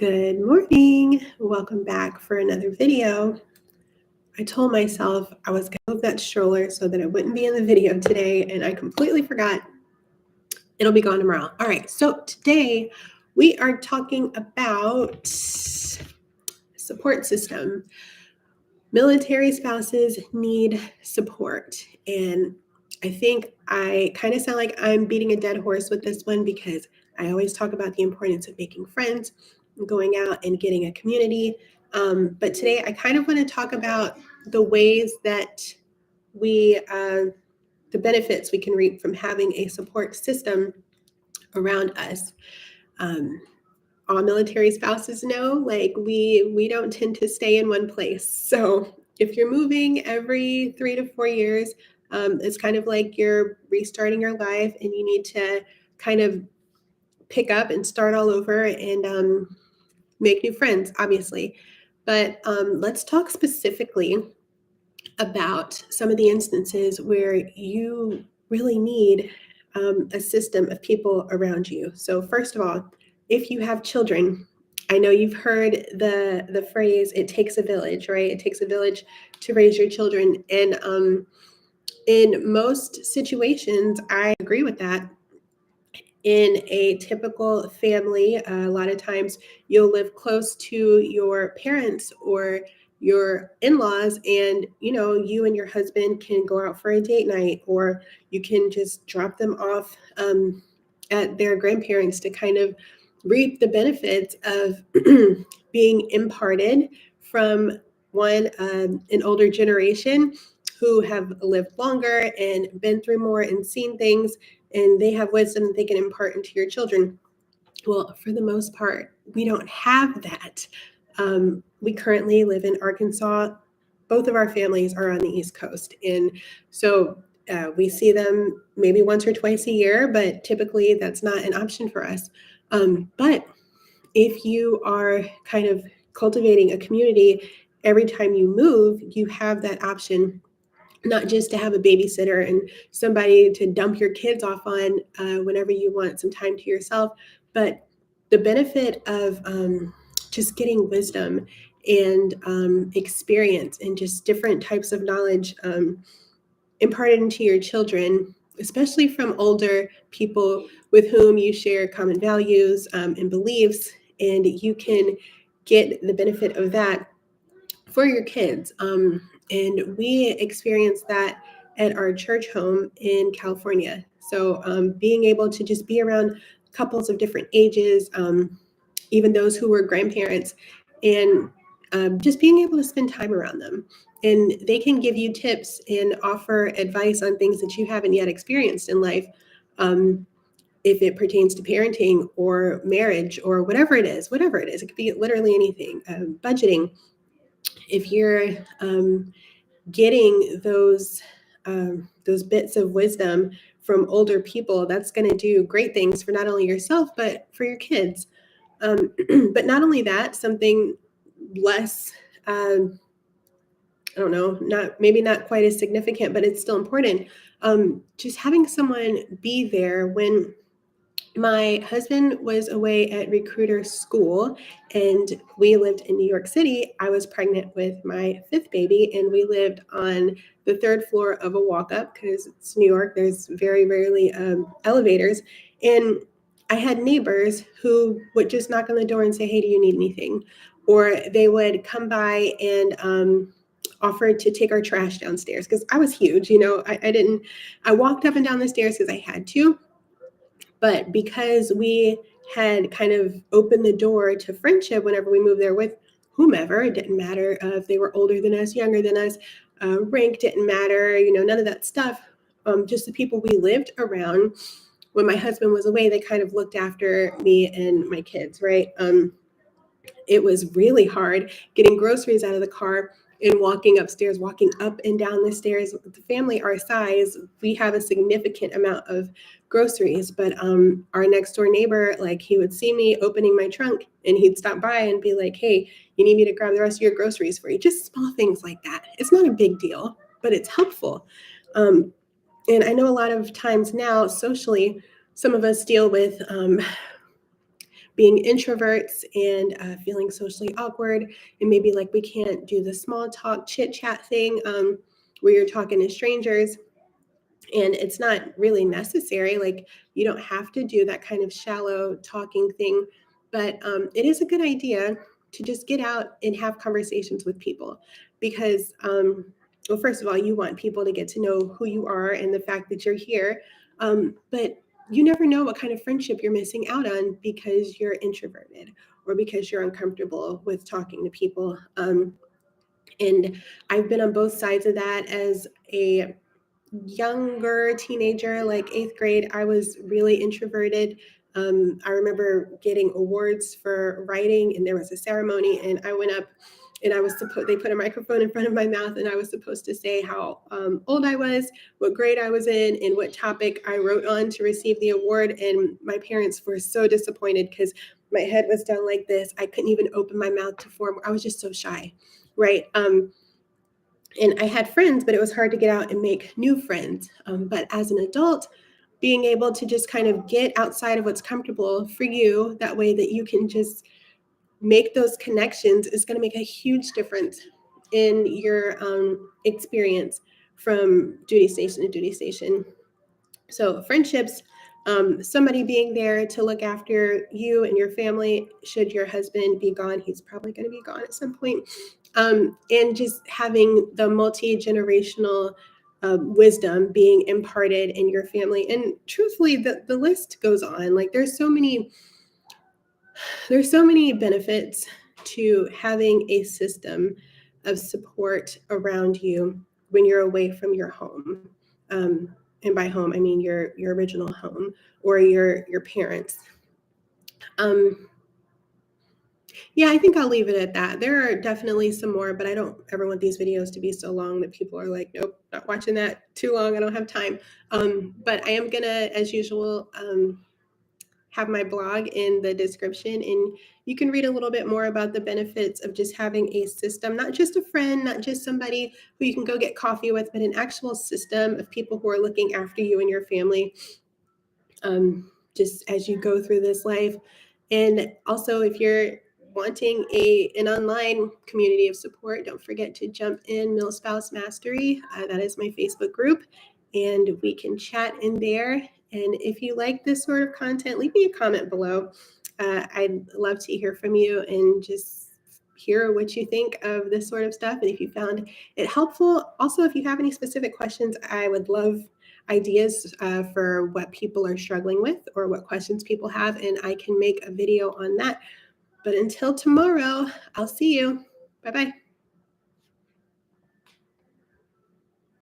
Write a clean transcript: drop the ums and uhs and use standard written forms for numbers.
Good morning. Welcome back for another video. I told myself I was going to move that stroller so that it wouldn't be in the video today, and I completely forgot. It'll be gone tomorrow. All right, so today we are talking about support system. Military spouses need support, and I think I kind of sound like I'm beating a dead horse with this one because I always talk about the importance of making friends, going out and getting a community. But today I kind of want to talk about the ways that the benefits we can reap from having a support system around us. Um, all military spouses know, like we don't tend to stay in one place. So if you're moving every 3 to 4 years, it's kind of like you're restarting your life, and you need to kind of pick up and start all over and make new friends, obviously. But let's talk specifically about some of the instances where you really need a system of people around you. So first of all, if you have children, I know you've heard the phrase "it takes a village," right? It takes a village to raise your children, and in most situations, I agree with that. In a typical family, a lot of times you'll live close to your parents or your in-laws, and you and your husband can go out for a date night, or you can just drop them off at their grandparents to kind of reap the benefits of being imparted from an older generation who have lived longer and been through more and seen things, and they have wisdom that they can impart into your children. Well, for the most part, we don't have that. We currently live in Arkansas. Both of our families are on the East Coast. And so we see them maybe once or twice a year, but typically that's not an option for us. But if you are kind of cultivating a community, every time you move, you have that option, not just to have a babysitter and somebody to dump your kids off on whenever you want some time to yourself, but the benefit of just getting wisdom and experience and just different types of knowledge imparted into your children, especially from older people with whom you share common values and beliefs, and you can get the benefit of that for your kids. And we experienced that at our church home in California. So being able to just be around couples of different ages, even those who were grandparents, and just being able to spend time around them. And they can give you tips and offer advice on things that you haven't yet experienced in life. If it pertains to parenting or marriage or whatever it is, it could be literally anything, budgeting. If you're getting those bits of wisdom from older people, that's going to do great things for not only yourself but for your kids. But not only that, something less, I don't know, not quite as significant, but it's still important. Just having someone be there when my husband was away at recruiter school and we lived in New York City. I was pregnant with my fifth baby, and we lived on the third floor of a walk up because it's New York. There's very rarely elevators. And I had neighbors who would just knock on the door and say, "Hey, do you need anything?" Or they would come by and offer to take our trash downstairs because I was huge. I walked up and down the stairs because I had to. But because we had kind of opened the door to friendship whenever we moved there with whomever, it didn't matter if they were older than us, younger than us, rank didn't matter, none of that stuff. Just the people we lived around. When my husband was away, they kind of looked after me and my kids, right? It was really hard getting groceries out of the car and walking upstairs, walking up and down the stairs. With the family our size, we have a significant amount of groceries, but our next door neighbor, like, he would see me opening my trunk and he'd stop by and be like, "Hey, you need me to grab the rest of your groceries for you?" Just small things like that. It's not a big deal, but it's helpful. And I know a lot of times now socially, some of us deal with being introverts and feeling socially awkward, and maybe like we can't do the small talk chit chat thing where you're talking to strangers, and it's not really necessary. Like, you don't have to do that kind of shallow talking thing, but it is a good idea to just get out and have conversations with people because, well, first of all, you want people to get to know who you are and the fact that you're here. But you never know what kind of friendship you're missing out on because you're introverted or because you're uncomfortable with talking to people. And I've been on both sides of that as a younger teenager, like eighth grade. I was really introverted. I remember getting awards for writing, and there was a ceremony, and I went up and they put a microphone in front of my mouth, and I was supposed to say how old I was, what grade I was in, and what topic I wrote on to receive the award. And my parents were so disappointed because my head was down like this. I couldn't even open my mouth to form. I was just so shy, right? And I had friends, but it was hard to get out and make new friends. But as an adult, being able to just kind of get outside of what's comfortable for you, that way that you can just make those connections, is going to make a huge difference in your experience from duty station to duty station. So friendships, somebody being there to look after you and your family should your husband be gone. He's probably going to be gone at some point. And just having the multi-generational wisdom being imparted in your family. And truthfully, the list goes on. Like there's so many benefits to having a system of support around you when you're away from your home. And by home, I mean your original home or your parents. Um, yeah, I think I'll leave it at that. There are definitely some more, but I don't ever want these videos to be so long that people are like, nope, not watching that too long. I don't have time. But I am gonna, as usual, have my blog in the description, and you can read a little bit more about the benefits of just having a system, not just a friend, not just somebody who you can go get coffee with, but an actual system of people who are looking after you and your family, just as you go through this life. And also, if you're wanting an online community of support, don't forget to jump in MilSpouse Mastery. That is my Facebook group, and we can chat in there. And if you like this sort of content, leave me a comment below. I'd love to hear from you and just hear what you think of this sort of stuff. And if you found it helpful, also, if you have any specific questions, I would love ideas for what people are struggling with or what questions people have, and I can make a video on that. But until tomorrow, I'll see you. Bye-bye.